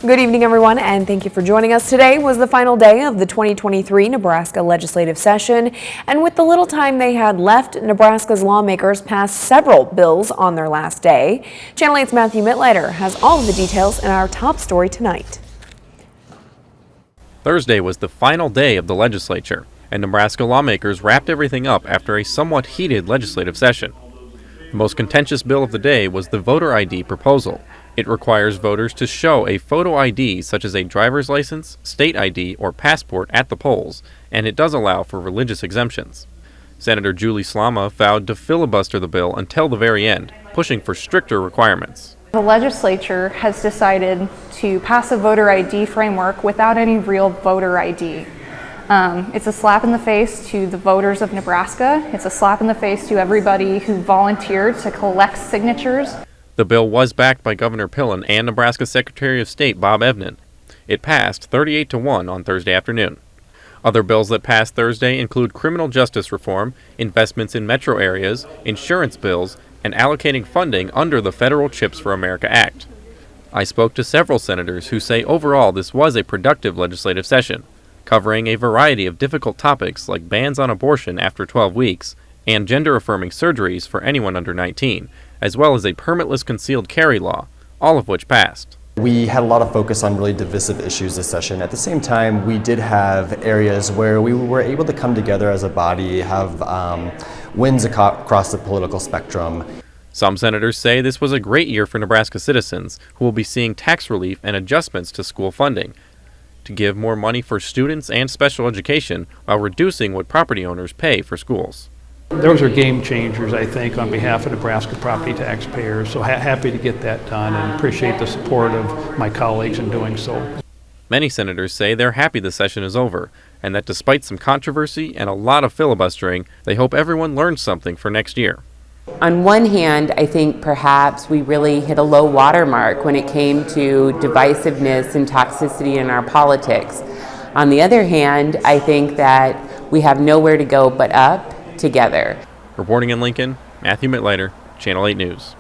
Good evening, everyone, and thank you for joining us. Today was the final day of the 2023 Nebraska Legislative Session, and with the little time they had left, Nebraska's lawmakers passed several bills on their last day. Channel 8's Matthew Mittleiter has all of the details in our top story tonight. Thursday was the final day of the legislature, and Nebraska lawmakers wrapped everything up after a somewhat heated legislative session. The most contentious bill of the day was the voter ID proposal. It requires voters to show a photo ID such as a driver's license, state ID, or passport at the polls, and it does allow for religious exemptions. Senator Julie Slama vowed to filibuster the bill until the very end, pushing for stricter requirements. The legislature has decided to pass a voter ID framework without any real voter ID. It's a slap in the face to the voters of Nebraska. It's a slap in the face to everybody who volunteered to collect signatures. The bill was backed by Governor Pillen and Nebraska Secretary of State Bob Evnen. It passed 38-1 on Thursday afternoon. Other bills that passed Thursday include criminal justice reform, investments in metro areas, insurance bills, and allocating funding under the Federal Chips for America Act. I spoke to several senators who say overall this was a productive legislative session, covering a variety of difficult topics like bans on abortion after 12 weeks and gender-affirming surgeries for anyone under 19, as well as a permitless concealed carry law, all of which passed. We had a lot of focus on really divisive issues this session. At the same time, we did have areas where we were able to come together as a body, have wins across the political spectrum. Some senators say this was a great year for Nebraska citizens who will be seeing tax relief and adjustments to school funding to give more money for students and special education while reducing what property owners pay for schools. Those are game changers, I think, on behalf of Nebraska property taxpayers. So happy to get that done and appreciate the support of my colleagues in doing so. Many senators say they're happy the session is over and that despite some controversy and a lot of filibustering, they hope everyone learns something for next year. On one hand, I think perhaps we really hit a low watermark when it came to divisiveness and toxicity in our politics. On the other hand, I think that we have nowhere to go but up together. Reporting in Lincoln, Matthew Mittleiter, Channel 8 News.